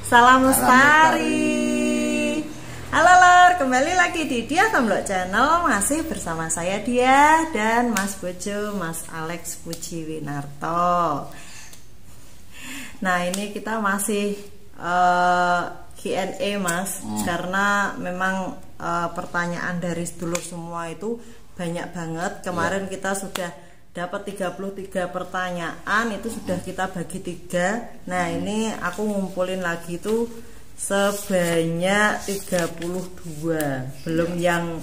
Salam Lestari. Halo lor, kembali lagi di Dia Tomblok Channel. Masih bersama saya Dia dan Mas Bojo, Mas Alex Pujiwinarto. Nah ini kita masih Q&A Mas, karena memang pertanyaan dari sedulur semua itu banyak banget. Kemarin kita sudah dapat 33 pertanyaan, itu sudah kita bagi 3. Nah ini aku ngumpulin lagi tuh sebanyak 32. Belum yang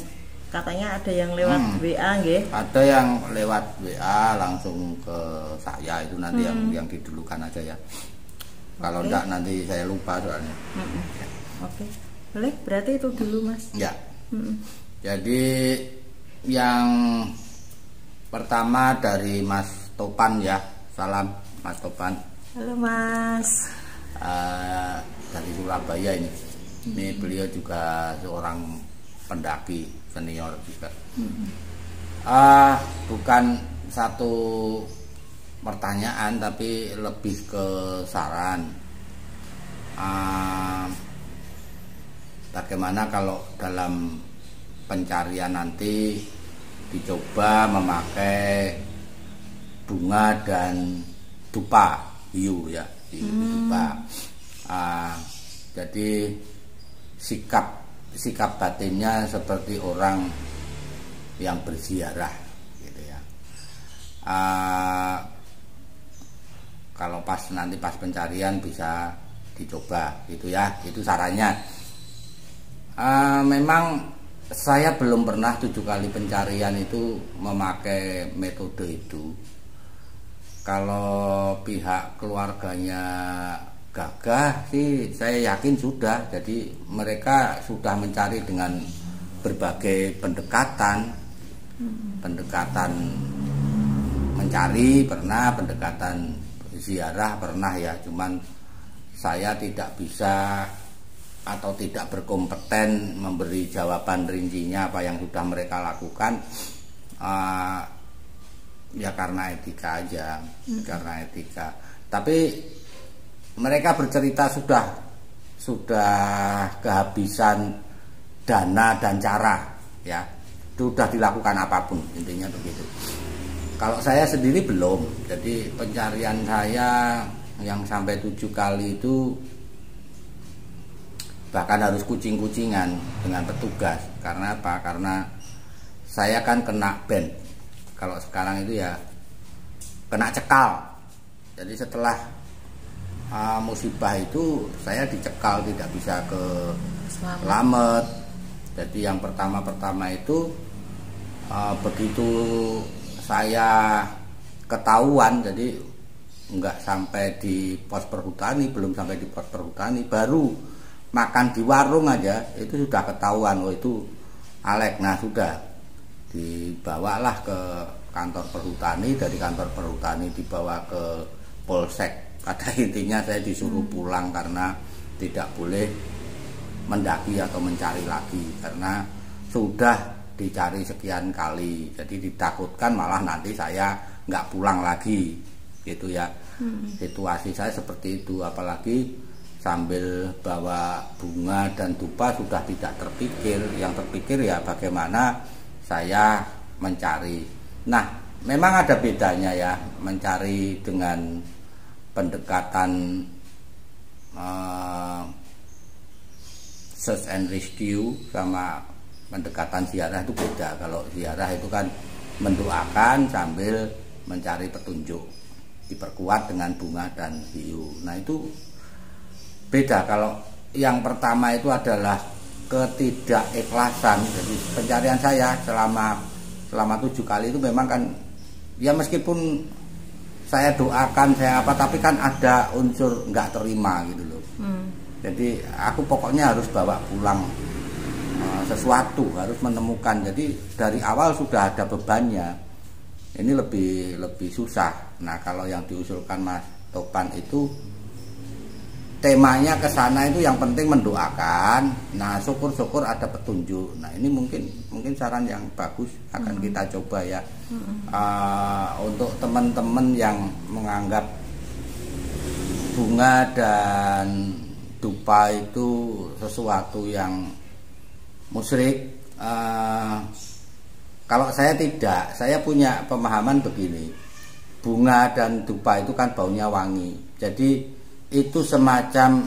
katanya ada yang lewat WA nggih? Ada yang lewat WA langsung ke saya, itu nanti yang didulukan aja ya. Kalau enggak nanti saya lupa soalnya. Oke. Boleh, berarti itu dulu Mas. Ya. Jadi yang pertama dari Mas Topan ya. Salam Mas Topan. Halo Mas. Dari Surabaya ini. Ini beliau juga seorang pendaki senior juga. Bukan satu pertanyaan tapi lebih ke saran. Bagaimana kalau dalam pencarian nanti dicoba memakai bunga dan dupa hiu ya, dupa. Jadi sikap batinnya seperti orang yang berziarah gitu ya. Kalau nanti pas pencarian bisa dicoba gitu ya, itu sarannya. Memang saya belum pernah 7 kali pencarian itu memakai metode itu. Kalau pihak keluarganya gagah sih saya yakin sudah. Jadi mereka sudah mencari dengan berbagai pendekatan. Pendekatan mencari pernah, pendekatan ziarah pernah ya. Cuman saya tidak bisa atau tidak berkompeten memberi jawaban rincinya apa yang sudah mereka lakukan, ya karena etika aja, karena etika. Tapi mereka bercerita sudah kehabisan dana dan cara ya, sudah dilakukan apapun, intinya begitu. Kalau saya sendiri belum. Jadi pencarian saya yang sampai 7 kali itu bahkan harus kucing-kucingan dengan petugas. Karena apa? Karena saya kan kena ban. Kalau sekarang itu ya kena cekal. Jadi setelah musibah itu saya dicekal, tidak bisa ke Slamet. Jadi yang pertama itu begitu saya ketahuan, jadi enggak sampai di pos perhutani, belum sampai di pos perhutani, baru makan di warung aja itu sudah ketahuan, oh itu Alek. Nah sudah dibawalah ke kantor perhutani, dari kantor perhutani dibawa ke polsek. Pada intinya saya disuruh pulang karena tidak boleh mendaki atau mencari lagi karena sudah dicari sekian kali. Jadi ditakutkan malah nanti saya nggak pulang lagi gitu ya. Situasi saya seperti itu, apalagi sambil bawa bunga dan dupa sudah tidak terpikir. Yang terpikir ya bagaimana saya mencari. Nah memang ada bedanya ya mencari dengan pendekatan search and rescue sama pendekatan ziarah itu beda. Kalau ziarah itu kan mendoakan sambil mencari petunjuk, diperkuat dengan bunga dan hiu. Nah itu beda. Kalau yang pertama itu adalah ketidakikhlasan. Jadi pencarian saya selama 7 kali itu memang kan ya meskipun saya doakan saya apa, tapi kan ada unsur nggak terima gitu loh. Jadi aku pokoknya harus bawa pulang sesuatu, harus menemukan. Jadi dari awal sudah ada bebannya. Ini lebih susah. Nah kalau yang diusulkan Mas Topan itu temanya ke sana, itu yang penting mendoakan. Nah syukur-syukur ada petunjuk. Nah ini mungkin saran yang bagus, akan kita coba ya. Untuk teman-teman yang menganggap bunga dan dupa itu sesuatu yang musyrik. Kalau saya tidak, saya punya pemahaman begini. Bunga dan dupa itu kan baunya wangi. Jadi itu semacam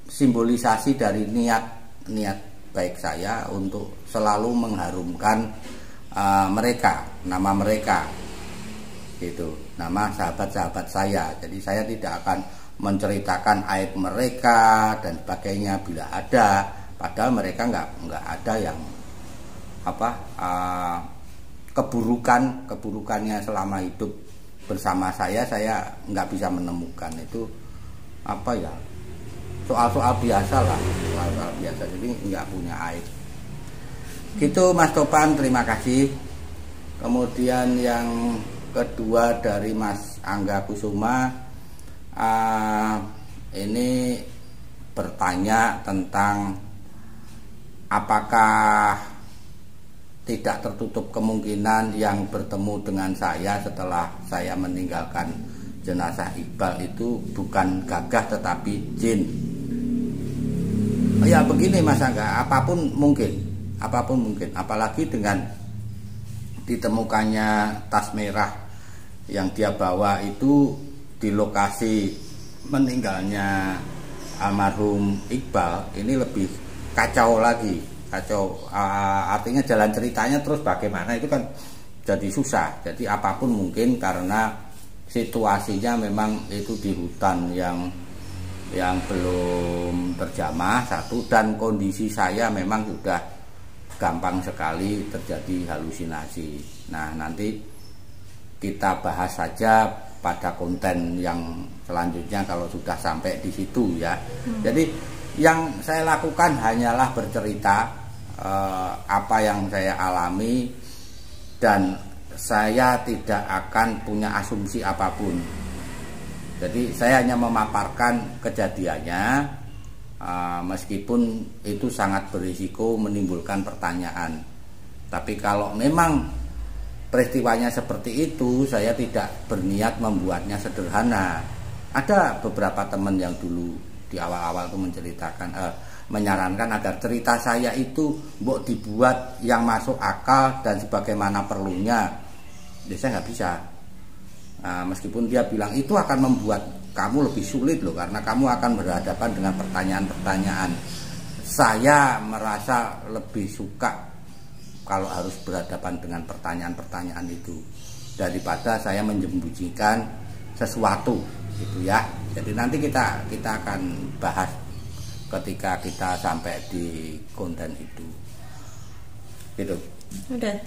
simbolisasi dari niat baik saya untuk selalu mengharumkan mereka, nama mereka. Gitu, nama sahabat-sahabat saya. Jadi saya tidak akan menceritakan aib mereka dan sebagainya bila ada. Padahal mereka nggak ada yang keburukannya selama hidup bersama saya nggak bisa menemukan. Itu soal-soal biasa lah, soal-soal biasa, jadi nggak punya aib gitu. Mas Topan, terima kasih. Kemudian yang kedua dari Mas Angga Kusuma, ini bertanya tentang apakah tidak tertutup kemungkinan yang bertemu dengan saya setelah saya meninggalkan jenazah Iqbal itu bukan gagah tetapi jin. Ya begini Mas Angga, apapun mungkin, apalagi dengan ditemukannya tas merah yang dia bawa itu di lokasi meninggalnya almarhum Iqbal, ini lebih kacau lagi. Artinya jalan ceritanya terus bagaimana itu kan jadi susah. Jadi apapun mungkin, karena situasinya memang itu di hutan yang belum terjamah satu, dan kondisi saya memang sudah gampang sekali terjadi halusinasi. Nah, nanti kita bahas saja pada konten yang selanjutnya kalau sudah sampai di situ ya. Jadi yang saya lakukan hanyalah bercerita apa yang saya alami, dan saya tidak akan punya asumsi apapun. Jadi saya hanya memaparkan kejadiannya, meskipun itu sangat berisiko menimbulkan pertanyaan. Tapi kalau memang peristiwanya seperti itu, saya tidak berniat membuatnya sederhana. Ada beberapa teman yang dulu di awal-awal itu menyarankan agar cerita saya itu mbok dibuat yang masuk akal dan sebagaimana perlunya. Ya, saya nggak bisa. Meskipun dia bilang itu akan membuat kamu lebih sulit loh, karena kamu akan berhadapan dengan pertanyaan-pertanyaan. Saya merasa lebih suka kalau harus berhadapan dengan pertanyaan-pertanyaan itu daripada saya menyembunyikan sesuatu gitu ya. Jadi nanti kita akan bahas ketika kita sampai di konten itu. Gitu. Udah.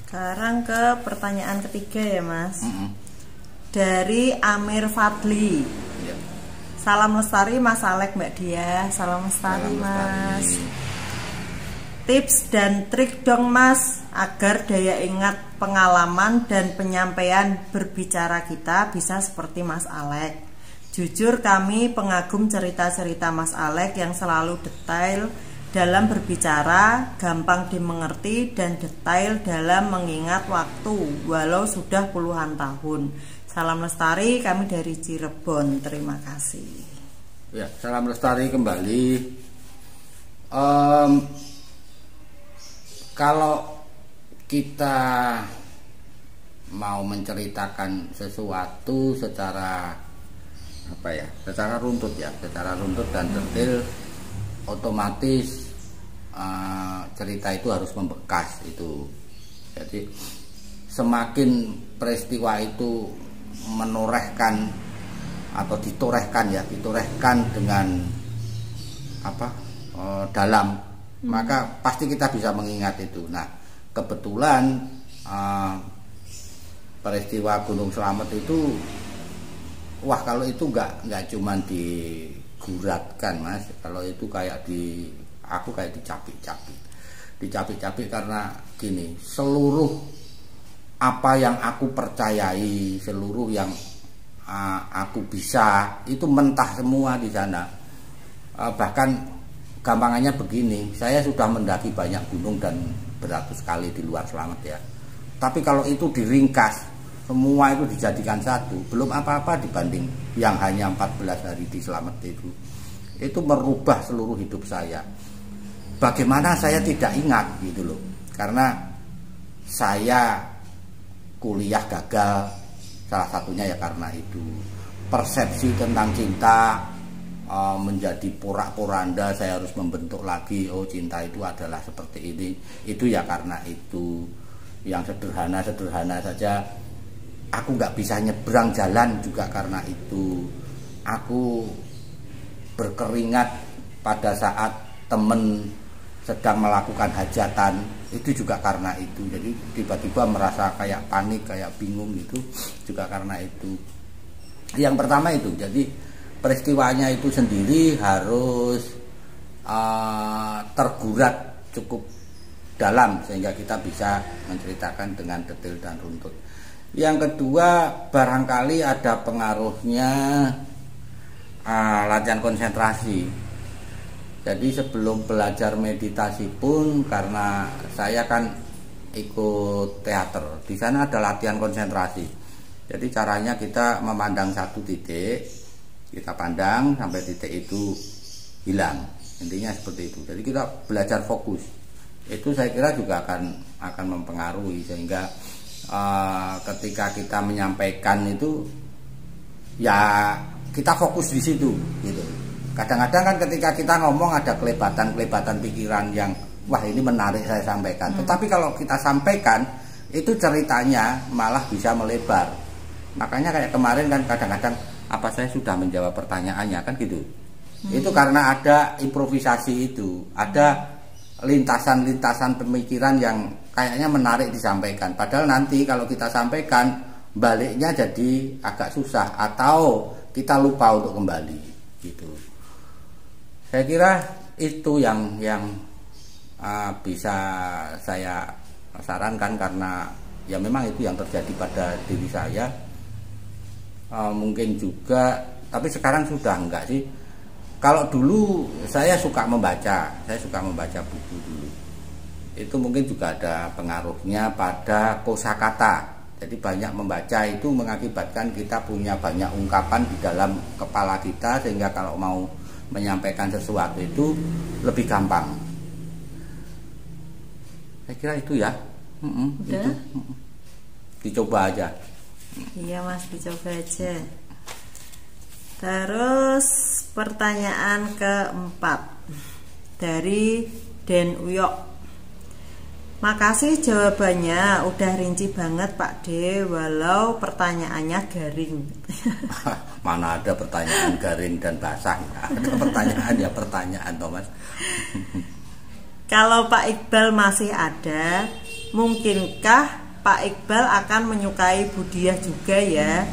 Sekarang ke pertanyaan ketiga ya Mas. Dari Amir Fadli. Ya. Salam lestari Mas Alek, Mbak Dia. Salam lestari Mas. Tips dan trik dong Mas, agar daya ingat, pengalaman dan penyampaian berbicara kita bisa seperti Mas Alek. Jujur kami pengagum cerita-cerita Mas Alek yang selalu detail dalam berbicara, gampang dimengerti dan detail dalam mengingat waktu walau sudah puluhan tahun. Salam lestari, kami dari Cirebon. Terima kasih. Ya, salam lestari kembali. Kalau kita mau menceritakan sesuatu secara secara runtut dan detail, otomatis cerita itu harus membekas itu. Jadi semakin peristiwa itu menorehkan atau ditorehkan dengan dalam, maka pasti kita bisa mengingat itu. Nah, kebetulan peristiwa Gunung Slamet itu, kalau itu nggak cuman diguratkan Mas, kalau itu aku kayak dicapik-capik karena gini, seluruh apa yang aku percayai, seluruh yang aku bisa itu mentah semua di sana. Bahkan gampangannya begini, saya sudah mendaki banyak gunung dan beratus kali di luar Slamet ya. Tapi kalau itu diringkas, semua itu dijadikan satu, belum apa-apa dibanding yang hanya 14 hari di Slamet itu merubah seluruh hidup saya. Bagaimana saya tidak ingat gitu loh, karena saya kuliah gagal, salah satunya ya karena itu. Persepsi tentang cinta menjadi porak-poranda, saya harus membentuk lagi, oh cinta itu adalah seperti ini. Itu ya karena itu. Yang sederhana-sederhana saja, aku nggak bisa nyebrang jalan juga karena itu. Aku berkeringat pada saat temen sedang melakukan hajatan, itu juga karena itu. Jadi tiba-tiba merasa kayak panik, kayak bingung gitu, juga karena itu. Yang pertama itu, jadi peristiwanya itu sendiri harus tergurat cukup dalam sehingga kita bisa menceritakan dengan detail dan runtut. Yang kedua, barangkali ada pengaruhnya latihan konsentrasi. Jadi sebelum belajar meditasi pun, karena saya kan ikut teater, di sana ada latihan konsentrasi. Jadi caranya kita memandang satu titik, kita pandang sampai titik itu hilang. Intinya seperti itu. Jadi kita belajar fokus. Itu saya kira juga akan mempengaruhi, sehingga ketika kita menyampaikan itu ya kita fokus di situ gitu. Kadang-kadang kan ketika kita ngomong ada kelebatan pikiran yang wah ini menarik saya sampaikan. Tetapi kalau kita sampaikan itu ceritanya malah bisa melebar. Makanya kayak kemarin kan kadang-kadang apa saya sudah menjawab pertanyaannya kan gitu. Itu karena ada improvisasi itu, ada lintasan-lintasan pemikiran yang kayaknya menarik disampaikan. Padahal nanti kalau kita sampaikan baliknya jadi agak susah atau kita lupa untuk kembali gitu. Saya kira itu yang bisa saya sarankan, karena ya memang itu yang terjadi pada diri saya. Mungkin juga, tapi sekarang sudah enggak sih. Kalau dulu saya suka membaca buku dulu. Itu mungkin juga ada pengaruhnya pada kosakata. Jadi banyak membaca itu mengakibatkan kita punya banyak ungkapan di dalam kepala kita, sehingga kalau mau menyampaikan sesuatu itu lebih gampang. Saya kira itu ya. Itu. Dicoba aja. Iya Mas, dicoba aja. Terus pertanyaan keempat dari Den Uyok. Makasih jawabannya, udah rinci banget Pak D, walau pertanyaannya garing. Mana ada pertanyaan garing dan basah. Ada pertanyaan ya pertanyaan Thomas. Kalau Pak Iqbal masih ada, mungkinkah Pak Iqbal akan menyukai Budiah juga ya,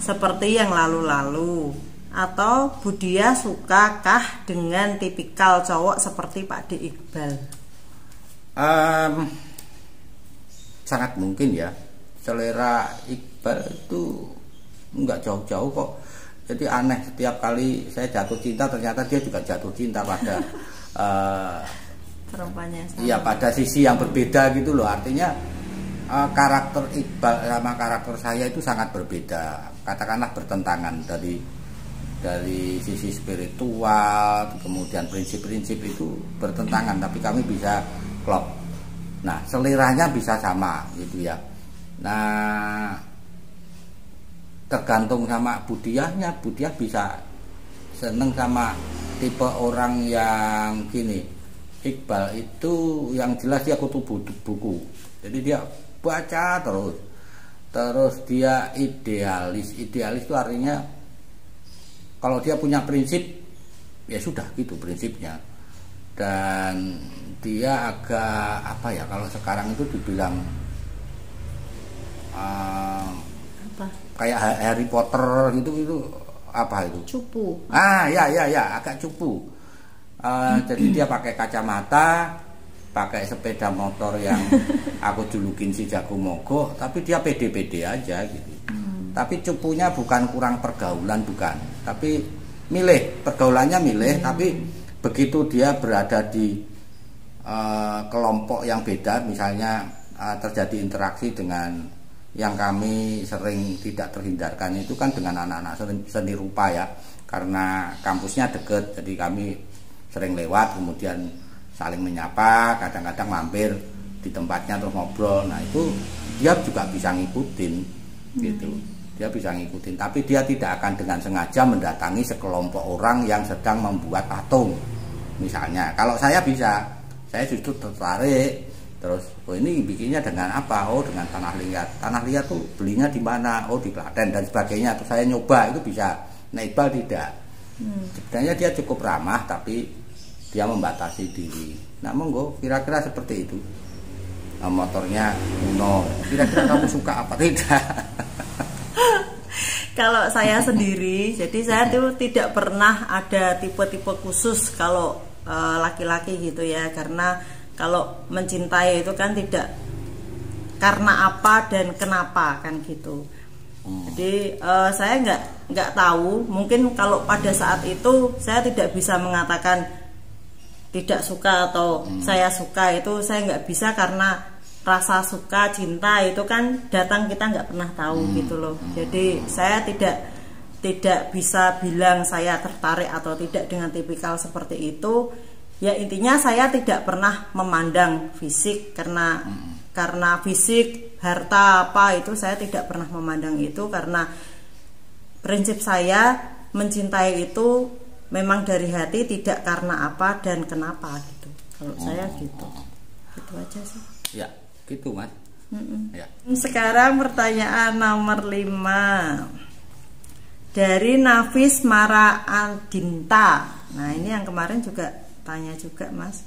seperti yang lalu-lalu? Atau Budiah sukakah dengan tipikal cowok seperti Pak D Iqbal? Sangat mungkin ya. Selera Iqbal itu enggak jauh-jauh kok. Jadi aneh, setiap kali saya jatuh cinta ternyata dia juga jatuh cinta pada perempuannya sama. Iya, pada sisi yang berbeda gitu loh. Artinya karakter Iqbal sama karakter saya itu sangat berbeda. Katakanlah bertentangan dari sisi spiritual, kemudian prinsip-prinsip itu bertentangan, tapi kami bisa klop. Nah, seleranya bisa sama gitu ya. Nah, tergantung sama Budiahnya. Budiah bisa seneng sama tipe orang yang gini. Iqbal itu yang jelas dia kutu buku. Jadi dia baca terus dia idealis. Idealis itu artinya kalau dia punya prinsip ya sudah gitu prinsipnya. Dan dia agak apa ya, kalau sekarang itu dibilang apa? Kayak Harry Potter gitu, itu apa itu? Cupu. Ya agak cupu. Jadi dia pakai kacamata, pakai sepeda motor yang aku julukin si jago mogok, tapi dia pede-pede aja gitu. Tapi cupunya bukan kurang pergaulan, bukan, tapi milih pergaulannya milih. Tapi begitu dia berada di kelompok yang beda, misalnya terjadi interaksi dengan yang kami sering tidak terhindarkan itu kan dengan anak-anak seni rupa ya, karena kampusnya deket, jadi kami sering lewat, kemudian saling menyapa, kadang-kadang mampir di tempatnya terus ngobrol. Nah itu dia juga bisa ngikutin gitu, dia bisa ngikutin, tapi dia tidak akan dengan sengaja mendatangi sekelompok orang yang sedang membuat patung misalnya. Kalau saya bisa, saya justru tertarik. Terus, oh ini bikinnya dengan apa? Oh dengan tanah liat. Tanah liat tuh belinya di mana? Oh di Klaten dan sebagainya. Terus saya nyoba, itu bisa. Nah Iqbal tidak. Sebenarnya dia cukup ramah, tapi dia membatasi diri. Nah monggo, kira-kira seperti itu. Nah, motornya Uno. Kira-kira kamu suka apa? Tidak. Kalau saya sendiri, jadi saya tuh tidak pernah ada tipe-tipe khusus kalau laki-laki gitu ya, karena kalau mencintai itu kan tidak karena apa dan kenapa kan gitu. Jadi saya nggak tahu. Mungkin kalau pada saat itu saya tidak bisa mengatakan tidak suka atau saya suka, itu saya nggak bisa, karena rasa suka cinta itu kan datang kita nggak pernah tahu gitu loh. Jadi saya tidak bisa bilang saya tertarik atau tidak dengan tipikal seperti itu. Ya intinya saya tidak pernah memandang fisik, karena fisik, harta apa itu saya tidak pernah memandang itu, karena prinsip saya mencintai itu memang dari hati, tidak karena apa dan kenapa gitu. Kalau saya gitu. Gitu aja sih. Ya, gitu Mas. Ya. Sekarang pertanyaan nomor 5 dari Nafis Mara Andinta. Nah ini yang kemarin juga tanya juga Mas.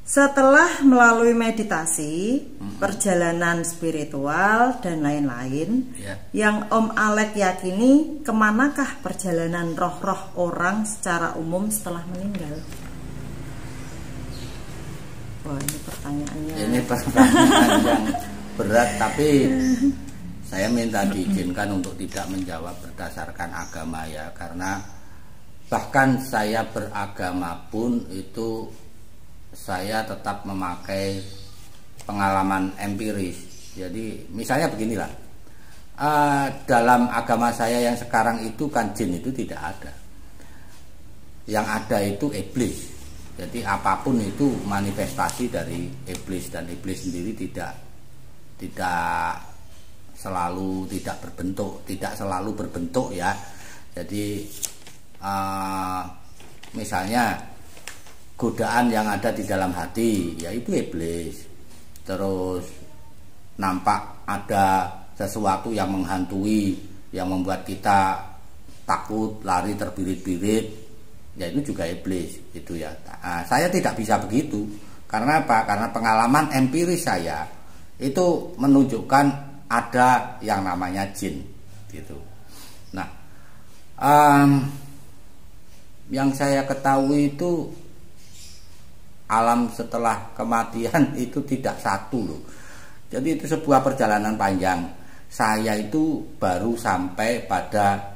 Setelah melalui meditasi, perjalanan spiritual dan lain-lain, yang Om Alek yakini, kemanakah perjalanan roh-roh orang secara umum setelah meninggal? Wah ini pertanyaannya. Ini pertanyaan yang berat, tapi saya minta diizinkan untuk tidak menjawab berdasarkan agama ya, karena bahkan saya beragama pun itu saya tetap memakai pengalaman empiris. Jadi misalnya beginilah, dalam agama saya yang sekarang itu kan jin itu tidak ada. Yang ada itu iblis. Jadi apapun itu manifestasi dari iblis, dan iblis sendiri tidak selalu tidak selalu berbentuk ya. Jadi misalnya godaan yang ada di dalam hati yaitu iblis. Terus nampak ada sesuatu yang menghantui, yang membuat kita takut, lari terbirit-birit, ya itu juga iblis itu ya. Saya tidak bisa begitu. Karena apa? Karena pengalaman empiris saya itu menunjukkan ada yang namanya jin gitu. Nah yang saya ketahui itu alam setelah kematian itu tidak satu loh. Jadi itu sebuah perjalanan panjang. Saya itu baru sampai pada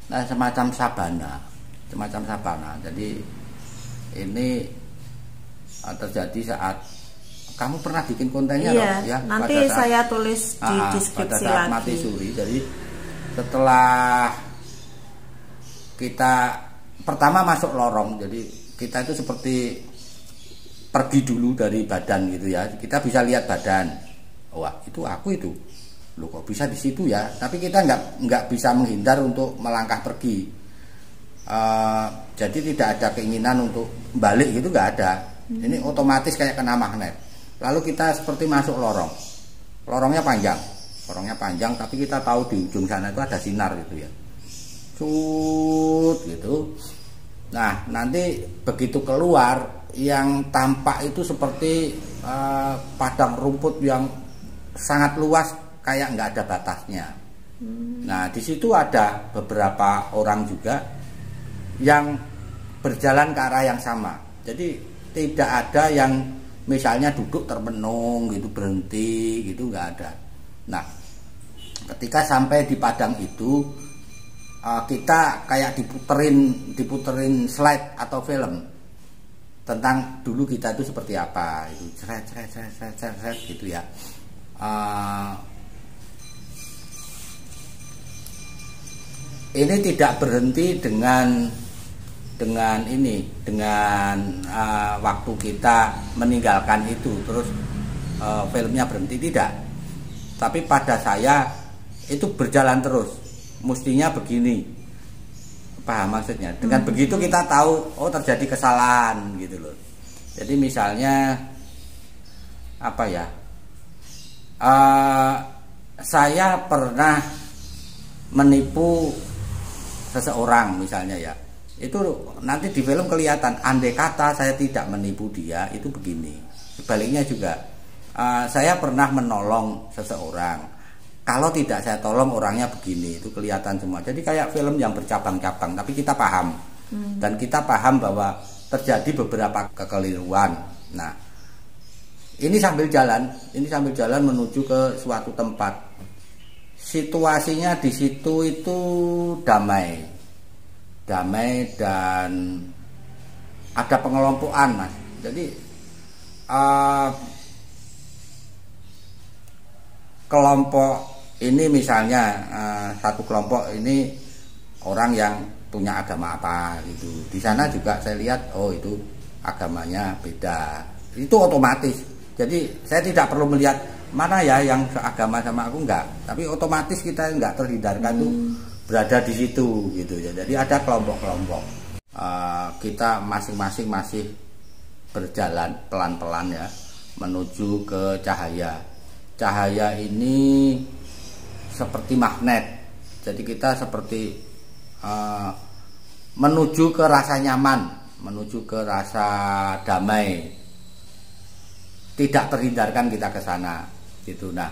semacam sabana. Jadi ini terjadi saat kamu pernah bikin kontennya iya, loh ya. Nanti saya tulis di deskripsi pada saat lagi. Mati suri. Jadi setelah kita pertama masuk lorong, jadi kita itu seperti pergi dulu dari badan gitu ya. Kita bisa lihat badan, wah itu aku itu, loh kok bisa di situ ya. Tapi kita nggak bisa menghindar untuk melangkah pergi. Jadi tidak ada keinginan untuk balik gitu, nggak ada. Ini otomatis kayak kena magnet. Lalu kita seperti masuk lorong, lorongnya panjang, tapi kita tahu di ujung sana itu ada sinar gitu ya. Gitu. Nah nanti begitu keluar, yang tampak itu seperti padang rumput yang sangat luas, kayak nggak ada batasnya. Nah di situ ada beberapa orang juga yang berjalan ke arah yang sama. Jadi tidak ada yang misalnya duduk termenung gitu, berhenti gitu, nggak ada. Nah ketika sampai di padang itu, kita kayak diputerin slide atau film tentang dulu kita itu seperti apa, itu ceret gitu ya. ini tidak berhenti dengan waktu kita meninggalkan itu terus filmnya berhenti, tidak. Tapi pada saya itu berjalan terus, mestinya begini, paham maksudnya. Dengan begitu kita tahu oh terjadi kesalahan gitu loh. Jadi misalnya apa ya, saya pernah menipu seseorang misalnya ya, itu nanti di film kelihatan. Andai kata saya tidak menipu dia, itu begini. Sebaliknya juga, saya pernah menolong seseorang, kalau tidak saya tolong orangnya begini, itu kelihatan semua. Jadi kayak film yang bercabang-cabang, tapi kita paham. Dan kita paham bahwa terjadi beberapa kekeliruan. Nah, ini sambil jalan menuju ke suatu tempat. Situasinya di situ itu damai dan ada pengelompokan, Mas. Jadi kelompok ini misalnya satu kelompok ini orang yang punya agama apa gitu. Di sana juga saya lihat oh itu agamanya beda. Itu otomatis. Jadi saya tidak perlu melihat mana ya yang seagama sama aku, enggak. Tapi otomatis kita enggak terhindarkan tuh berada di situ gitu ya. Jadi ada kelompok-kelompok. Kita masing-masing masih berjalan pelan-pelan ya menuju ke cahaya. Cahaya ini seperti magnet. Jadi kita seperti menuju ke rasa nyaman, menuju ke rasa damai. Tidak terhindarkan kita ke sana gitu. Nah,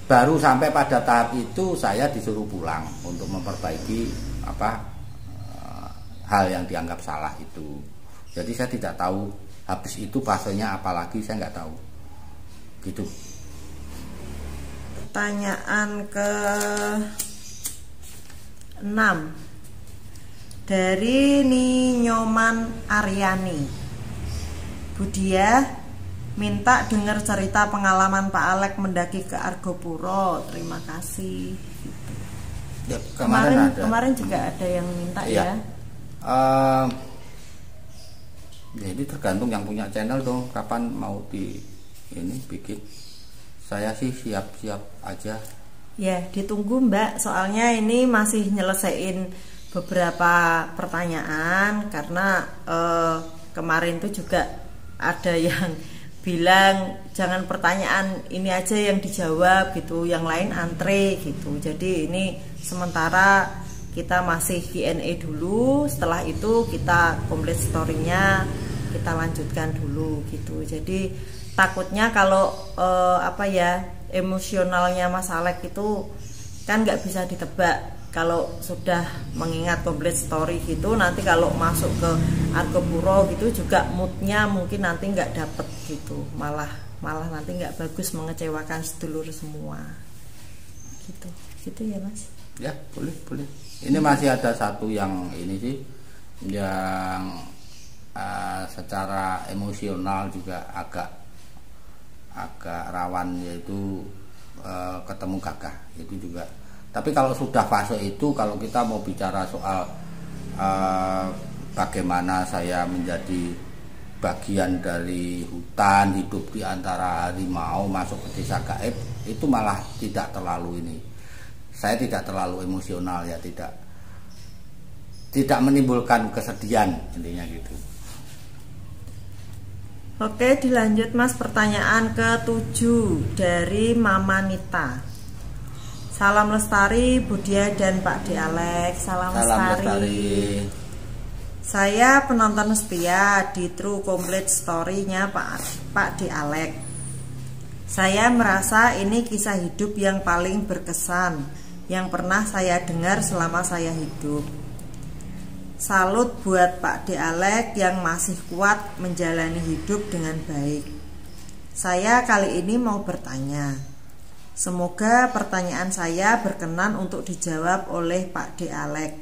baru sampai pada tahap itu saya disuruh pulang untuk memperbaiki hal yang dianggap salah itu. Jadi saya tidak tahu habis itu fasenya apalagi, saya nggak tahu gitu. Pertanyaan ke 6 dari Ninyoman Aryani. Budia minta dengar cerita pengalaman Pak Alek mendaki ke Argopuro. Terima kasih. Ya, kemarin juga ada yang minta ya. Jadi tergantung yang punya channel dong, kapan mau ini bikin. Saya sih siap-siap aja. Ya, ditunggu Mbak. Soalnya ini masih nyelesain beberapa pertanyaan karena kemarin tuh juga ada yang bilang jangan pertanyaan ini aja yang dijawab gitu, yang lain antre gitu. Jadi ini sementara kita masih Q&A dulu, setelah itu kita complete story-nya kita lanjutkan dulu gitu. Jadi takutnya kalau emosionalnya Mas Alek itu kan nggak bisa ditebak. Kalau sudah mengingat complete story gitu, nanti kalau masuk ke Argopuro gitu juga moodnya mungkin nanti nggak dapet gitu, malah nanti nggak bagus, mengecewakan sedulur semua gitu ya Mas. Ya boleh. Ini masih ada satu yang ini sih, yang secara emosional juga agak rawan, yaitu ketemu Gagah itu juga. Tapi kalau sudah fase itu, kalau kita mau bicara soal bagaimana saya menjadi bagian dari hutan, hidup di antara harimau, masuk ke desa gaib, itu malah tidak terlalu ini. Saya tidak terlalu emosional ya, tidak menimbulkan kesedihan intinya gitu. Oke, dilanjut Mas, pertanyaan ke-7 dari Mama Nita. Salam Lestari, Budia dan Pak D. Alek. Salam Lestari. Saya penonton setia di True Complete Story-nya Pak D. Alek. Saya merasa ini kisah hidup yang paling berkesan yang pernah saya dengar selama saya hidup. Salut buat Pak D. Alek yang masih kuat menjalani hidup dengan baik. Saya kali ini mau bertanya. Semoga pertanyaan saya berkenan untuk dijawab oleh Pak D. Alek.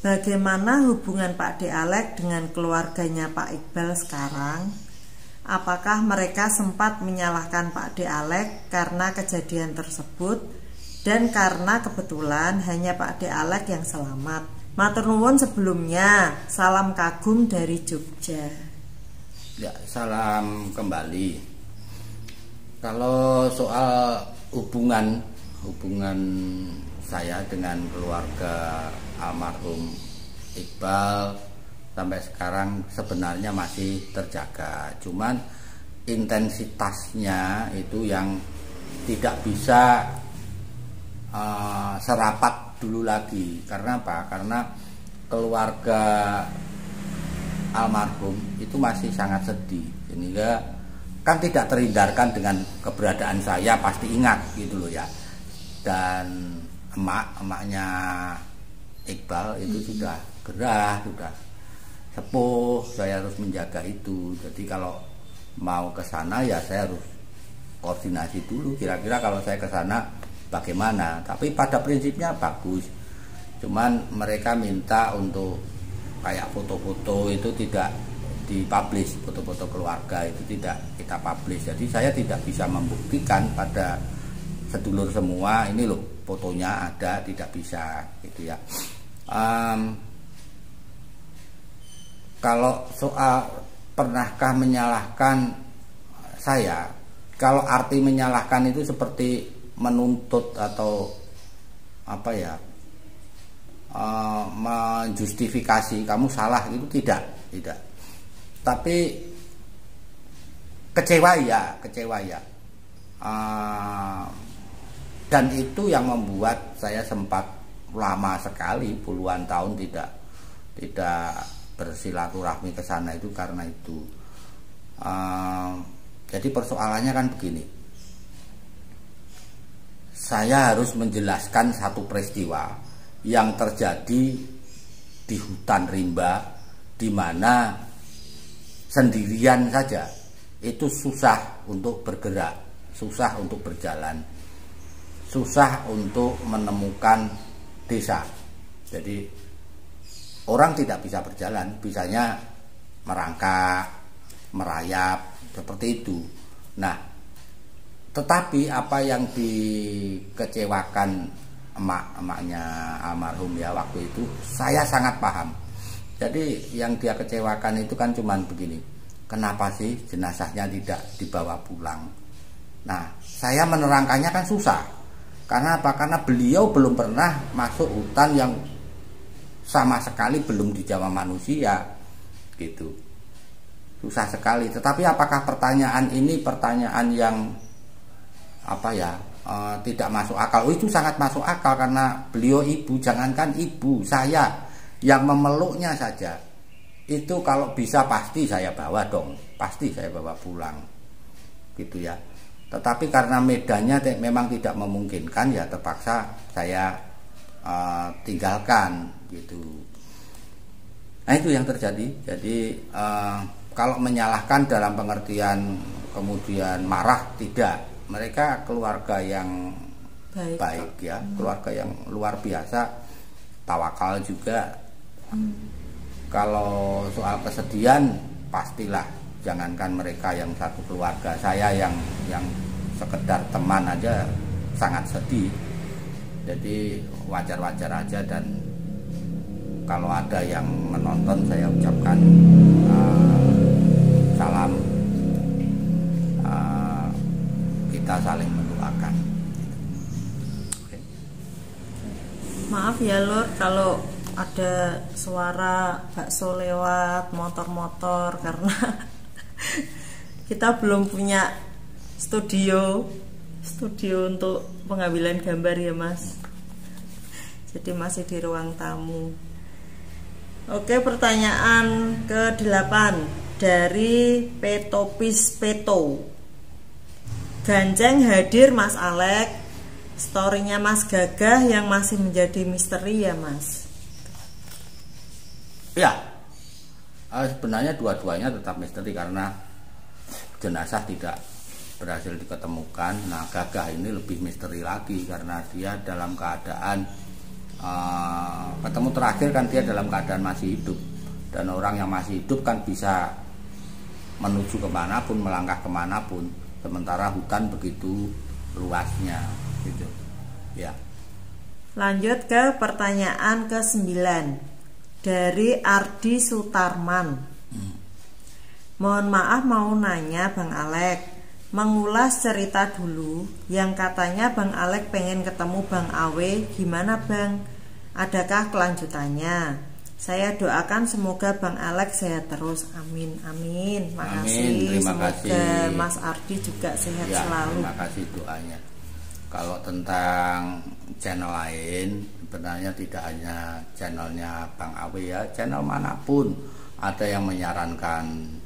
Bagaimana hubungan Pak D. Alek dengan keluarganya Pak Iqbal sekarang? apakah mereka sempat menyalahkan Pak D. Alek karena kejadian tersebut dan karena kebetulan hanya Pak D. Alek yang selamat. Matur nuwun sebelumnya, salam kagum dari Jogja. Ya, salam kembali. Kalau soal hubungan saya dengan keluarga almarhum Iqbal sampai sekarang sebenarnya masih terjaga. Cuman intensitasnya itu yang tidak bisa serapat dulu lagi. Karena apa? Karena keluarga almarhum itu masih sangat sedih, sehingga kan tidak terhindarkan dengan keberadaan saya, pasti ingat gitu loh ya. Dan emaknya Iqbal itu sudah gerah, sudah sepuh, saya harus menjaga itu. Jadi kalau mau ke sana ya saya harus koordinasi dulu, kira-kira kalau saya ke sana bagaimana. Tapi pada prinsipnya bagus, cuman mereka minta untuk kayak foto-foto itu tidak dipublish, foto-foto keluarga itu tidak kita publish. Jadi saya tidak bisa membuktikan pada sedulur semua ini loh fotonya ada, tidak bisa gitu ya. Kalau soal pernahkah menyalahkan saya, kalau arti menyalahkan itu seperti menuntut atau apa ya, menjustifikasi kamu salah, itu tidak. Tapi kecewa ya. Dan itu yang membuat saya sempat lama sekali, puluhan tahun tidak bersilaturahmi ke sana, itu karena itu. Jadi persoalannya kan begini, saya harus menjelaskan satu peristiwa yang terjadi di hutan rimba, di mana sendirian saja itu susah untuk bergerak, susah untuk berjalan, susah untuk menemukan desa. Jadi orang tidak bisa berjalan, bisanya merangkak, merayap, seperti itu. Nah, tetapi apa yang dikecewakan emaknya almarhum ya waktu itu, saya sangat paham. Jadi yang dia kecewakan itu kan cuman begini, kenapa sih jenazahnya tidak dibawa pulang? Nah, saya menerangkannya kan susah. Karena apa? Karena beliau belum pernah masuk hutan yang sama sekali belum dijamah manusia gitu. Susah sekali. Tetapi apakah pertanyaan ini pertanyaan yang apa ya, tidak masuk akal? Oh, itu sangat masuk akal, karena beliau ibu, jangankan ibu, saya yang memeluknya saja itu kalau bisa pasti saya bawa dong, pasti saya bawa pulang gitu ya. Tetapi karena medannya memang tidak memungkinkan, ya terpaksa saya tinggalkan gitu. Nah, itu yang terjadi. Jadi kalau menyalahkan dalam pengertian kemudian marah, tidak. Mereka keluarga yang baik ya, keluarga yang luar biasa, tawakal juga. Kalau soal kesedihan pastilah, jangankan mereka yang satu keluarga, saya yang sekedar teman aja sangat sedih. Jadi wajar-wajar aja, dan kalau ada yang menonton saya ucapkan salam, kita saling mendoakan. Oke. Maaf ya Lur, kalau ada suara bakso lewat, motor-motor, karena kita belum punya studio untuk pengambilan gambar ya Mas. Jadi masih di ruang tamu. Oke, pertanyaan ke-8 dari Petopis Peto. Ganjeng hadir Mas Alek, storynya Mas Gagah yang masih menjadi misteri ya Mas. Ya, sebenarnya dua-duanya tetap misteri karena jenazah tidak berhasil diketemukan. Nah, Gagah ini lebih misteri lagi karena dia dalam keadaan ketemu terakhir kan dia dalam keadaan masih hidup, dan orang yang masih hidup kan bisa menuju kemanapun, melangkah kemanapun, sementara hutan begitu luasnya gitu ya. Lanjut ke pertanyaan ke-9 dari Ardi Sutarman. Mohon maaf mau nanya Bang Alek, mengulas cerita dulu yang katanya Bang Alek pengen ketemu Bang Awe, gimana Bang? Adakah kelanjutannya? Saya doakan semoga Bang Alek sehat terus, amin amin. Makasih. Terima semoga kasih. Mas Ardi juga sehat Ya, selalu. terima kasih doanya. Kalau tentang channel lain, sebenarnya tidak hanya channelnya Bang Awe ya, channel manapun ada yang menyarankan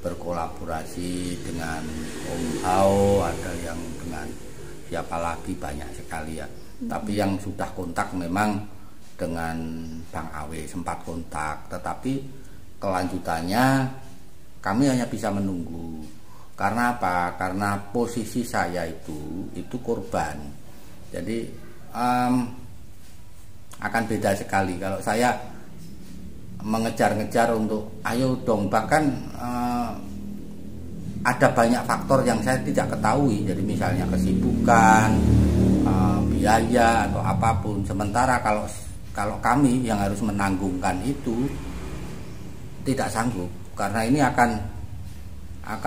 berkolaborasi dengan Om Hao, ada yang dengan siapa lagi, banyak sekali ya. Tapi yang sudah kontak memang dengan Bang Awe, sempat kontak, tetapi kelanjutannya kami hanya bisa menunggu. Karena apa? Karena posisi saya itu korban. Jadi akan beda sekali kalau saya mengejar-ngejar untuk ayo dong, bahkan ada banyak faktor yang saya tidak ketahui. Jadi misalnya kesibukan, biaya atau apapun. Sementara kalau kami yang harus menanggungkan itu tidak sanggup, karena ini akan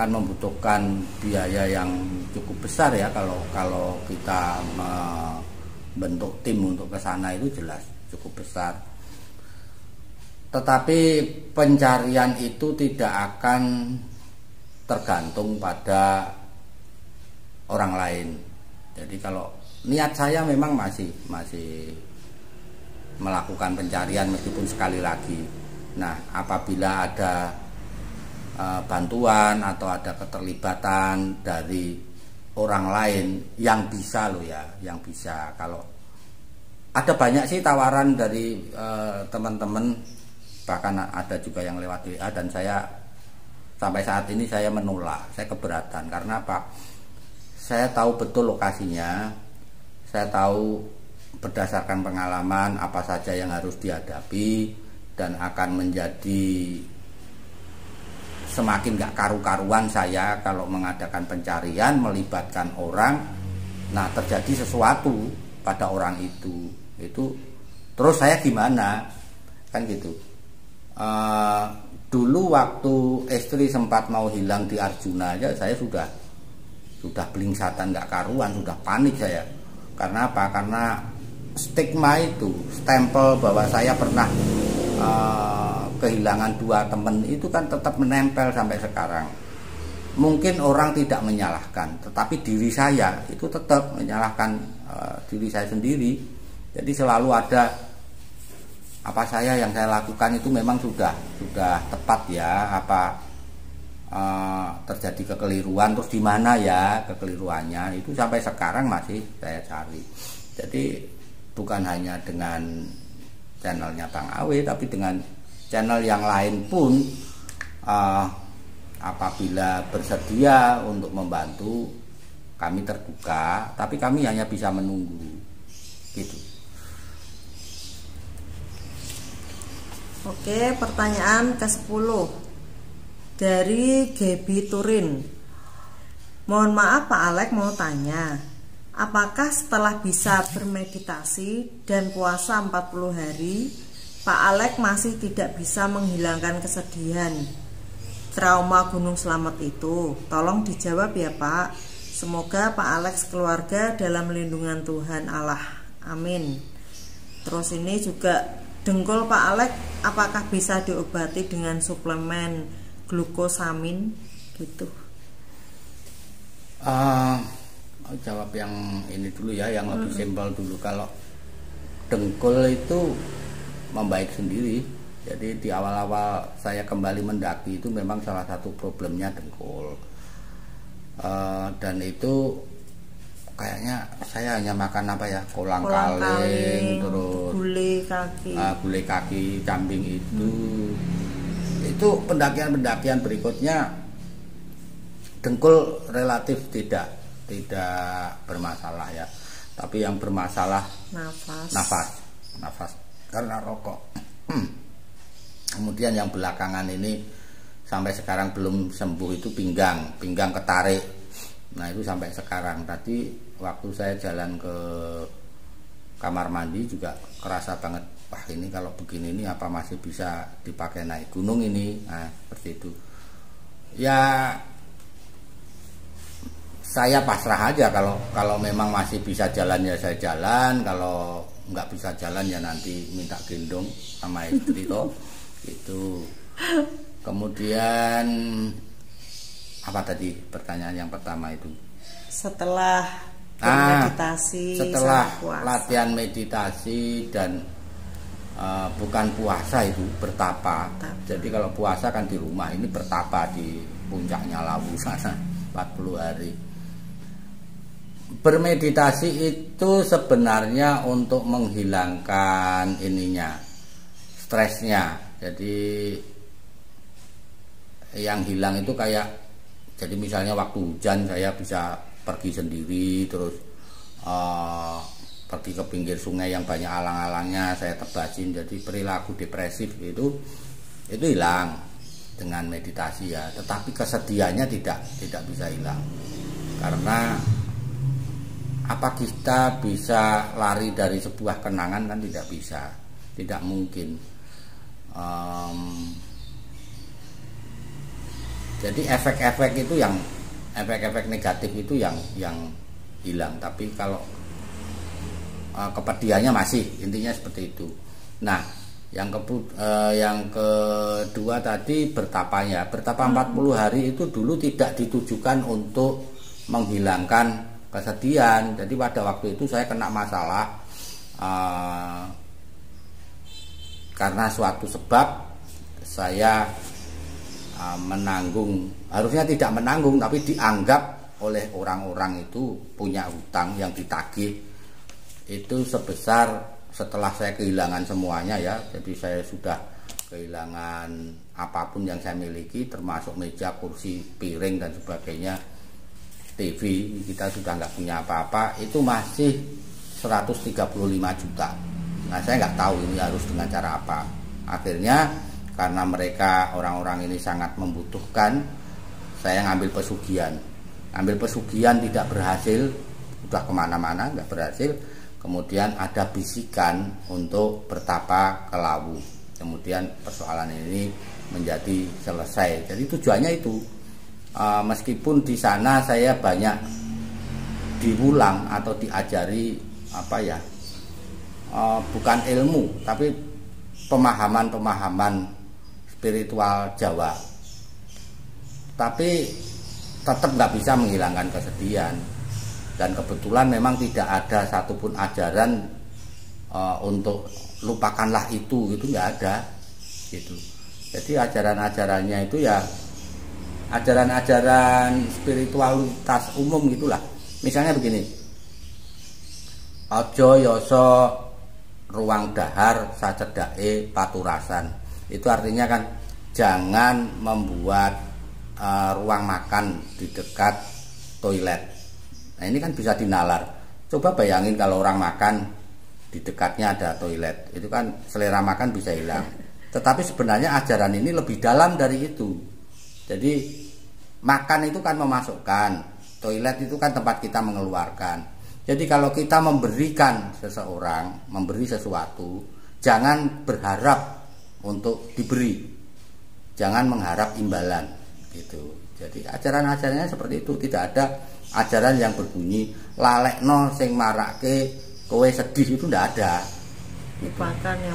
membutuhkan biaya yang cukup besar ya kalau kita membentuk tim untuk ke sana, itu jelas cukup besar. Tetapi pencarian itu tidak akan tergantung pada orang lain. Jadi kalau niat saya memang masih melakukan pencarian meskipun sekali lagi. Nah, apabila ada bantuan atau ada keterlibatan dari orang lain yang bisa loh ya, yang bisa. Kalau ada banyak sih tawaran dari teman-teman, bahkan ada juga yang lewat WA, dan saya sampai saat ini saya menolak, saya keberatan. Karena apa? Saya tahu betul lokasinya, saya tahu berdasarkan pengalaman apa saja yang harus dihadapi, dan akan menjadi semakin gak karu-karuan saya kalau mengadakan pencarian melibatkan orang, nah terjadi sesuatu pada orang itu terus saya gimana, kan gitu. Dulu waktu istri sempat mau hilang di Arjuna aja saya sudah belingsatan gak karuan, sudah panik saya. Karena apa? Karena stigma itu, stempel bahwa saya pernah kehilangan 2 teman itu kan tetap menempel sampai sekarang. Mungkin orang tidak menyalahkan, tetapi diri saya itu tetap menyalahkan diri saya sendiri. Jadi selalu ada apa yang saya lakukan itu memang sudah tepat ya, apa terjadi kekeliruan, terus di mana ya kekeliruannya, itu sampai sekarang masih saya cari. Jadi bukan hanya dengan channelnya Bang Awe, tapi dengan channel yang lain pun apabila bersedia untuk membantu, kami terbuka, tapi kami hanya bisa menunggu gitu. Oke, pertanyaan ke-10 dari Gaby Turin. Mohon maaf Pak Alek mau tanya, apakah setelah bisa bermeditasi dan puasa 40 hari, Pak Alek masih tidak bisa menghilangkan kesedihan trauma Gunung Slamet itu? Tolong dijawab ya Pak. Semoga Pak Alek keluarga dalam lindungan Tuhan Allah. Amin. Terus ini juga dengkul Pak Alek, apakah bisa diobati dengan suplemen glukosamin gitu? Jawab yang ini dulu ya, yang lebih simpel dulu. Kalau dengkul itu membaik sendiri. Jadi di awal-awal saya kembali mendaki itu memang salah satu problemnya dengkul, dan itu kayaknya saya hanya makan apa ya, kolang kaling, terus gulai kaki kambing itu pendakian berikutnya dengkul relatif tidak bermasalah ya, tapi yang bermasalah nafas karena rokok. Kemudian yang belakangan ini sampai sekarang belum sembuh itu pinggang ketarik. Nah itu sampai sekarang. Tadi waktu saya jalan ke kamar mandi juga kerasa banget, wah ini kalau begini ini apa masih bisa dipakai naik gunung ini. Nah seperti itu ya, saya pasrah aja. Kalau memang masih bisa jalan ya saya jalan, kalau nggak bisa jalan ya nanti minta gendong sama istri toh itu. Kemudian apa tadi pertanyaan yang pertama itu? Setelah meditasi, setelah latihan meditasi dan bukan puasa itu bertapa. Jadi kalau puasa kan di rumah, ini bertapa di puncaknya Lawu sana 40 hari. Bermeditasi itu sebenarnya untuk menghilangkan ininya, stresnya. Jadi yang hilang itu kayak, jadi misalnya waktu hujan saya bisa pergi sendiri, terus pergi ke pinggir sungai yang banyak alang-alangnya saya tebasin. Jadi perilaku depresif itu hilang dengan meditasi ya. Tetapi kesedihannya tidak bisa hilang, karena apa kita bisa lari dari sebuah kenangan? Kan tidak bisa, tidak mungkin. Jadi efek-efek itu yang efek-efek negatif itu yang hilang, tapi kalau kepedihannya masih, intinya seperti itu. Nah, yang kedua tadi bertapanya, bertapa 40 hari itu dulu tidak ditujukan untuk menghilangkan kesedihan. Jadi pada waktu itu saya kena masalah karena suatu sebab saya menanggung, harusnya tidak menanggung tapi dianggap oleh orang-orang itu punya hutang yang ditagih itu sebesar, setelah saya kehilangan semuanya ya, jadi saya sudah kehilangan apapun yang saya miliki termasuk meja, kursi, piring dan sebagainya, TV, kita sudah nggak punya apa-apa, itu masih 135 juta. Nah saya nggak tahu ini harus dengan cara apa. Akhirnya karena mereka orang-orang ini sangat membutuhkan, saya ngambil pesugihan. Ambil pesugihan tidak berhasil, udah kemana-mana nggak berhasil. Kemudian ada bisikan untuk bertapa ke Lawu. Kemudian persoalan ini menjadi selesai. Jadi tujuannya itu, meskipun di sana saya banyak diulang atau diajari apa ya, bukan ilmu tapi pemahaman spiritual Jawa, tapi tetap nggak bisa menghilangkan kesedihan. Dan kebetulan memang tidak ada satupun ajaran untuk lupakanlah itu nggak ada gitu. Jadi ajaran-ajarannya itu ya ajaran-ajaran spiritualitas umum gitulah. Misalnya begini, ojo yoso ruang dahar sacedake paturasan. Itu artinya kan jangan membuat ruang makan di dekat toilet. Nah ini kan bisa dinalar. Coba bayangin kalau orang makan di dekatnya ada toilet, itu kan selera makan bisa hilang. Tetapi sebenarnya ajaran ini lebih dalam dari itu. Jadi makan itu kan memasukkan, toilet itu kan tempat kita mengeluarkan. Jadi kalau kita memberikan seseorang, memberi sesuatu, jangan berharap untuk diberi, jangan mengharap imbalan gitu. Jadi ajaran-ajarannya seperti itu. Tidak ada ajaran yang berbunyi lalekno sing marake kowe sedih, itu tidak ada.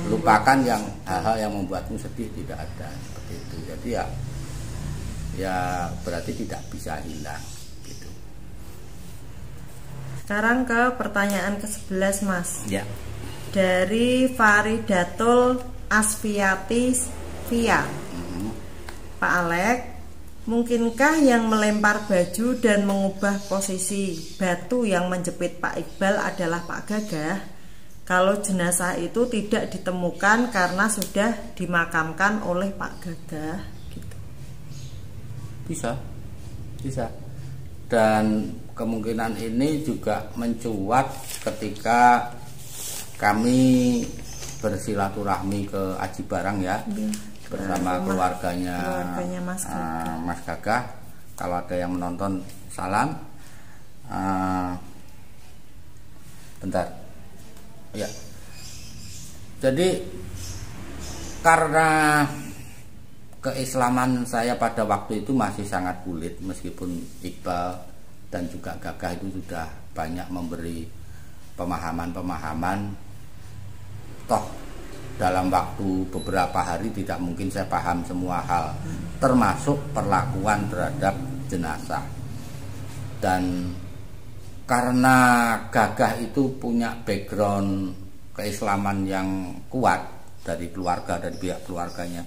Lupakan yang hal-hal yang membuatmu sedih, tidak ada seperti itu. Jadi ya berarti tidak bisa hilang gitu. Sekarang ke pertanyaan ke-11 Mas. Ya. Dari Faridatul Asfiati Via. Pak Alek, mungkinkah yang melempar baju dan mengubah posisi batu yang menjepit Pak Iqbal adalah Pak Gagah? Kalau jenazah itu tidak ditemukan karena sudah dimakamkan oleh Pak Gagah gitu. Bisa. Dan kemungkinan ini juga mencuat ketika kami bersilaturahmi ke Aji Barang ya, bersama keluarganya Mas Gagah. Kalau ada yang menonton, salam. Bentar ya. Jadi karena keislaman saya pada waktu itu masih sangat kulit, meskipun Iqbal dan juga Gagah itu sudah banyak memberi pemahaman-pemahaman, toh dalam waktu beberapa hari tidak mungkin saya paham semua hal, termasuk perlakuan terhadap jenazah. Dan karena Gagah itu punya background keislaman yang kuat dari keluarga, dari pihak keluarganya,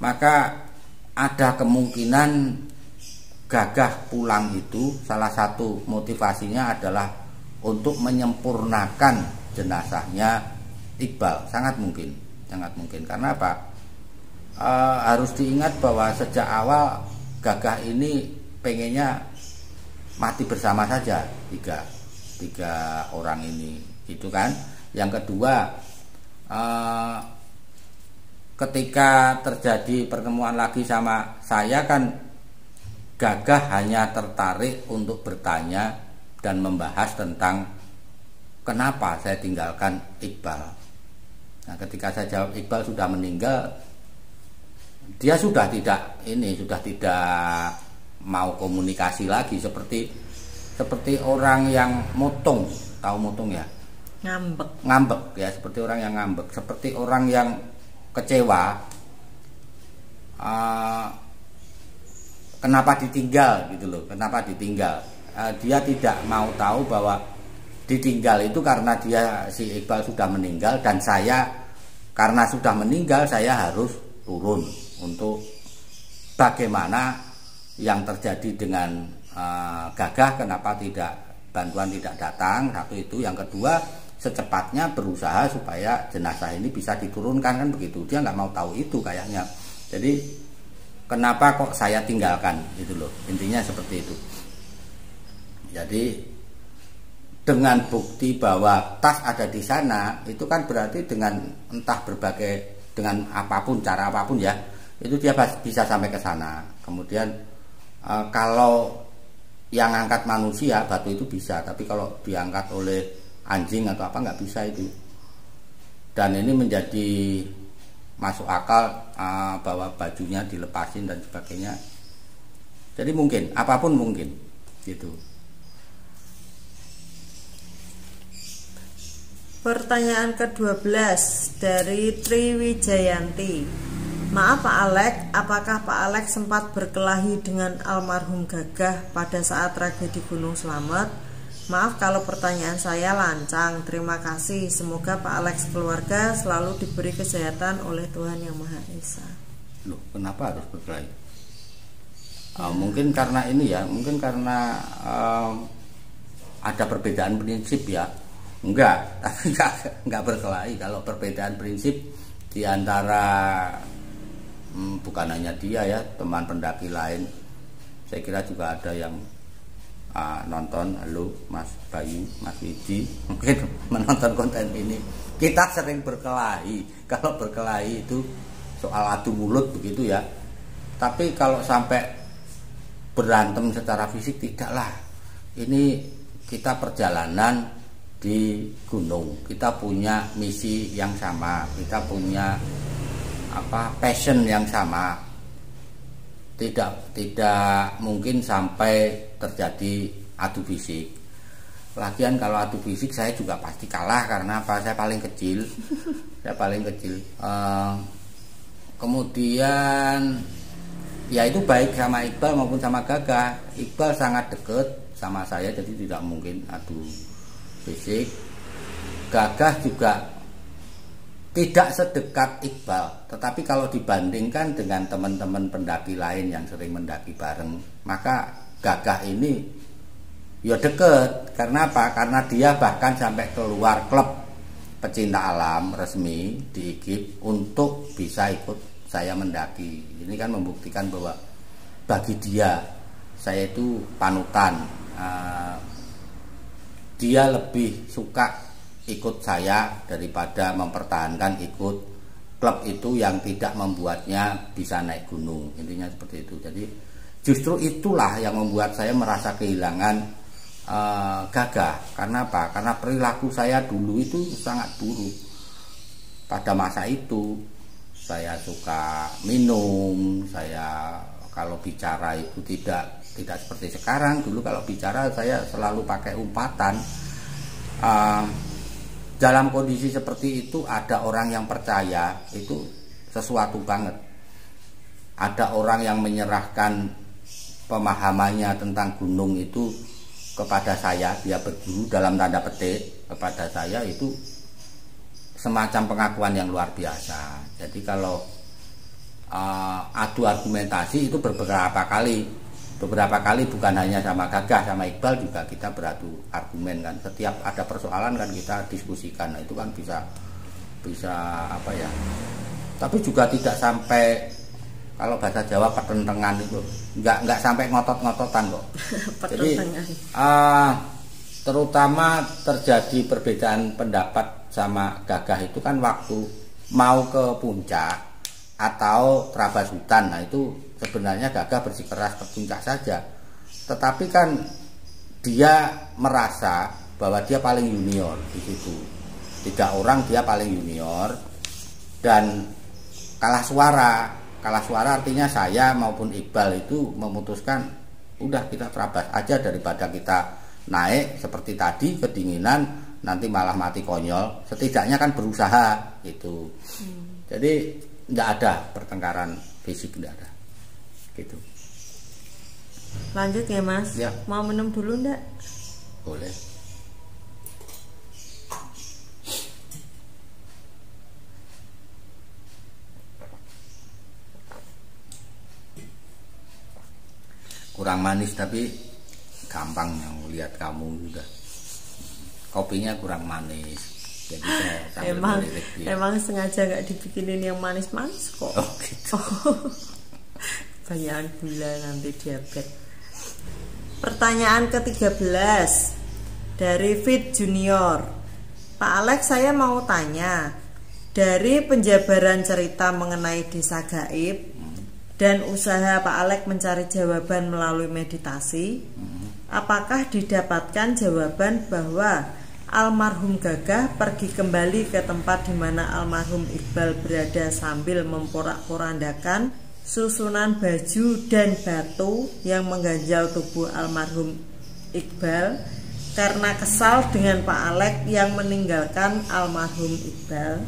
maka ada kemungkinan Gagah pulang itu salah satu motivasinya adalah untuk menyempurnakan jenazahnya Iqbal. Sangat mungkin. Karena apa? Harus diingat bahwa sejak awal Gagah ini pengennya mati bersama saja tiga orang ini, gitu kan. Yang kedua, ketika terjadi pertemuan lagi sama saya kan, Gagah hanya tertarik untuk bertanya dan membahas tentang kenapa saya tinggalkan Iqbal. Nah, ketika saya jawab Iqbal sudah meninggal, dia sudah tidak mau komunikasi lagi, seperti orang yang motong. Tahu motong ya? Ngambek ya, seperti orang yang ngambek, seperti orang yang kecewa. Kenapa ditinggal gitu loh? Kenapa ditinggal? Dia tidak mau tahu bahwa ditinggal itu karena si Iqbal sudah meninggal, dan saya karena sudah meninggal saya harus turun untuk bagaimana yang terjadi dengan Gagah, kenapa bantuan tidak datang. Satu itu. Yang kedua, secepatnya berusaha supaya jenazah ini bisa diturunkan, kan begitu. Dia nggak mau tahu itu kayaknya. Jadi kenapa kok saya tinggalkan, itu loh, intinya seperti itu. Jadi dengan bukti bahwa tas ada di sana, itu kan berarti dengan entah dengan apapun, cara apapun ya, itu dia bisa sampai ke sana. Kemudian kalau yang angkat manusia, batu itu bisa, tapi kalau diangkat oleh anjing atau apa nggak bisa itu. Dan ini menjadi masuk akal bahwa bajunya dilepasin dan sebagainya. Jadi mungkin, apapun mungkin gitu. Pertanyaan ke-12 dari Triwijayanti. Maaf Pak Alex, apakah Pak Alex sempat berkelahi dengan almarhum Gagah pada saat tragedi Gunung Slamet? Maaf kalau pertanyaan saya lancang. Terima kasih. Semoga Pak Alex keluarga selalu diberi kesehatan oleh Tuhan Yang Maha Esa. Loh, kenapa harus berkelahi? Mungkin karena ini ya, mungkin karena ada perbedaan prinsip ya. Enggak, tapi enggak berkelahi. Kalau perbedaan prinsip di antara bukan hanya dia ya, teman pendaki lain, saya kira juga ada yang nonton. Halo Mas Bayu, Mas Widi, mungkin menonton konten ini. Kita sering berkelahi. Kalau berkelahi itu soal adu mulut begitu ya. Tapi kalau sampai berantem secara fisik tidaklah. Ini kita perjalanan di gunung. Kita punya misi yang sama. Kita punya passion yang sama. Tidak mungkin sampai terjadi adu fisik. Lagian kalau adu fisik saya juga pasti kalah, karena apa? Saya paling kecil. Kemudian ya itu baik sama Iqbal maupun sama Gagah. Iqbal sangat dekat sama saya, jadi tidak mungkin adu fisik. Gagah juga tidak sedekat Iqbal, tetapi kalau dibandingkan dengan teman-teman pendaki lain yang sering mendaki bareng, maka Gagah ini ya deket. Karena apa? Karena dia bahkan sampai keluar klub pecinta alam resmi di IGIP untuk bisa ikut saya mendaki. Ini kan membuktikan bahwa bagi dia saya itu panutan. Dia lebih suka ikut saya daripada mempertahankan ikut klub itu yang tidak membuatnya bisa naik gunung. Intinya seperti itu. Jadi justru itulah yang membuat saya merasa kehilangan gagah. Karena apa? Karena perilaku saya dulu itu sangat buruk. Pada masa itu saya suka minum, saya kalau bicara itu tidak seperti sekarang. Dulu kalau bicara saya selalu pakai umpatan. Dalam kondisi seperti itu ada orang yang percaya, itu sesuatu banget. Ada orang yang menyerahkan pemahamannya tentang gunung itu kepada saya, dia berguru dalam tanda petik kepada saya, itu semacam pengakuan yang luar biasa. Jadi kalau adu argumentasi itu beberapa kali bukan hanya sama Gagah, sama Iqbal juga kita beradu argumen kan. Setiap ada persoalan kan kita diskusikan. Nah, itu kan bisa apa ya. Tapi juga tidak sampai, kalau bahasa Jawa pertentangan itu nggak sampai ngotot-ngototan kok. Jadi terutama terjadi perbedaan pendapat sama Gagah itu kan waktu mau ke puncak atau terabas hutan. Nah itu sebenarnya Gagah bersikeras ke puncak saja, tetapi kan dia merasa bahwa dia paling junior di situ. 3 orang dia paling junior dan kalah suara artinya saya maupun Iqbal itu memutuskan udah kita terabas aja daripada kita naik seperti tadi kedinginan nanti malah mati konyol. Setidaknya kan berusaha itu. Jadi tidak ada pertengkaran fisik, tidak ada gitu. Lanjut ya Mas ya. Mau minum dulu enggak? Boleh. Kurang manis tapi gampang yang lihat kamu juga. Kopinya kurang manis. Jadi saya emang sengaja nggak dibikinin yang manis-manis kok. Oh gitu. Banyakan gula nanti diabetes. Pertanyaan ke-13 dari Fit Junior. Pak Alex, saya mau tanya, dari penjabaran cerita mengenai desa gaib dan usaha Pak Alex mencari jawaban melalui meditasi, apakah didapatkan jawaban bahwa almarhum Gagah pergi kembali ke tempat di mana almarhum Iqbal berada sambil memporak-porandakan susunan baju dan batu yang mengganjal tubuh almarhum Iqbal karena kesal dengan Pak Alex yang meninggalkan almarhum Iqbal?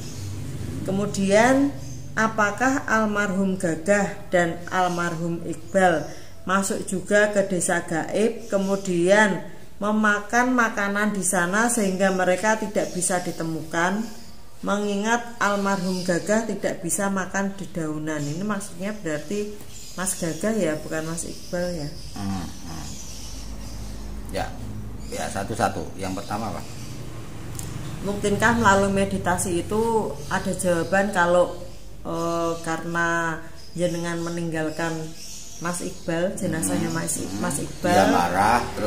Kemudian apakah almarhum Gagah dan almarhum Iqbal masuk juga ke desa gaib kemudian memakan makanan di sana sehingga mereka tidak bisa ditemukan? Mengingat almarhum Gagah tidak bisa makan dedaunan. Ini maksudnya berarti Mas Gagah ya, bukan Mas Iqbal ya? Ya satu-satu. Yang pertama Pak, mungkinkah melalui meditasi itu ada jawaban kalau karena jenengan meninggalkan Mas Iqbal, jenazahnya Mas Iqbal, dia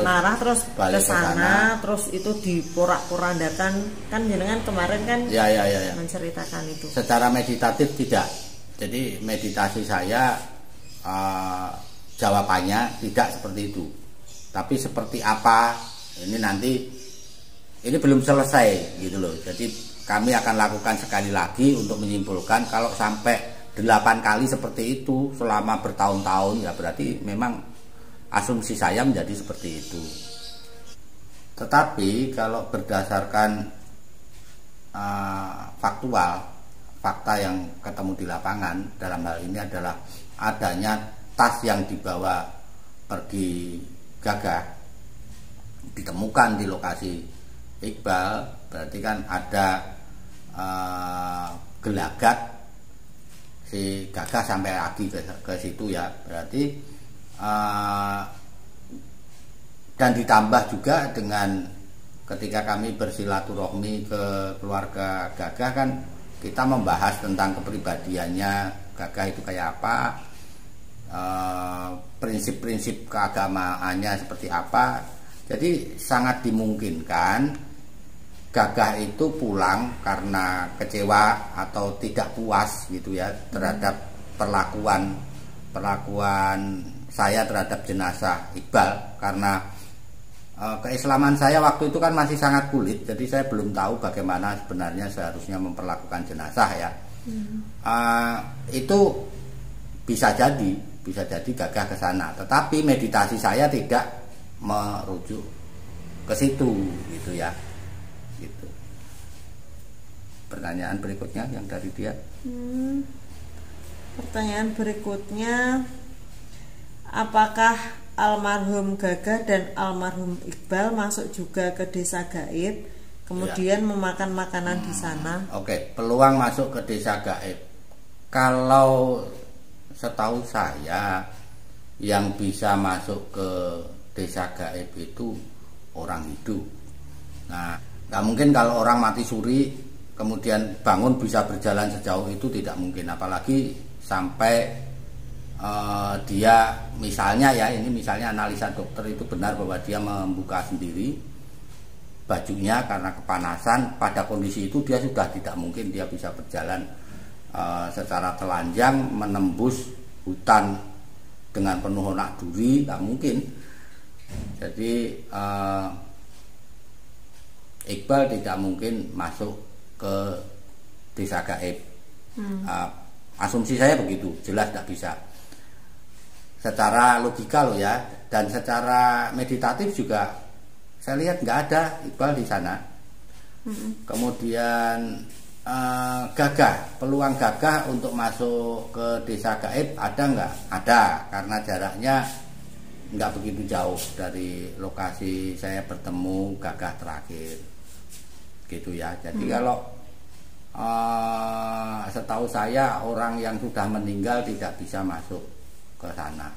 marah terus ke sana, terus itu diporak-porandakan, kan jenengan kemarin kan ya. menceritakan itu. Secara meditatif tidak. Jadi meditasi saya jawabannya tidak seperti itu. Tapi seperti apa ini nanti, ini belum selesai gitu loh. Jadi kami akan lakukan sekali lagi untuk menyimpulkan. Kalau sampai 8 kali seperti itu selama bertahun-tahun, ya berarti memang asumsi saya menjadi seperti itu. Tetapi kalau berdasarkan fakta yang ketemu di lapangan dalam hal ini adalah adanya tas yang dibawa pergi Gagah ditemukan di lokasi Iqbal, berarti kan ada gelagat si Gagah sampai lagi ke situ ya, berarti dan ditambah juga dengan ketika kami bersilaturahmi ke keluarga Gagah kan kita membahas tentang kepribadiannya Gagah itu kayak apa, prinsip-prinsip keagamaannya seperti apa. Jadi sangat dimungkinkan Gagah itu pulang karena kecewa atau tidak puas gitu ya terhadap perlakuan saya terhadap jenazah Iqbal, karena keislaman saya waktu itu kan masih sangat kulit, jadi saya belum tahu bagaimana sebenarnya seharusnya memperlakukan jenazah ya. Itu bisa jadi Gagah ke sana, tetapi meditasi saya tidak merujuk ke situ gitu ya. Gitu. Pertanyaan berikutnya yang dari dia. Pertanyaan berikutnya, apakah almarhum Gagah dan almarhum Iqbal masuk juga ke desa gaib, kemudian memakan makanan di sana? Oke, peluang masuk ke desa gaib. Kalau setahu saya yang bisa masuk ke desa gaib itu orang hidup. Nah, nggak mungkin kalau orang mati suri kemudian bangun bisa berjalan sejauh itu, tidak mungkin. Apalagi sampai dia misalnya ya, ini misalnya analisa dokter itu benar bahwa dia membuka sendiri bajunya karena kepanasan, pada kondisi itu dia sudah tidak mungkin dia bisa berjalan secara telanjang menembus hutan dengan penuh onak duri, tak mungkin. Jadi Iqbal tidak mungkin masuk ke desa gaib. Asumsi saya begitu, jelas tidak bisa. Secara logika loh ya, dan secara meditatif juga saya lihat nggak ada Iqbal di sana. Kemudian Gagah, peluang Gagah untuk masuk ke desa gaib ada nggak? Ada, karena jaraknya nggak begitu jauh dari lokasi saya bertemu Gagah terakhir, gitu ya. Jadi kalau setahu saya orang yang sudah meninggal tidak bisa masuk ke sana.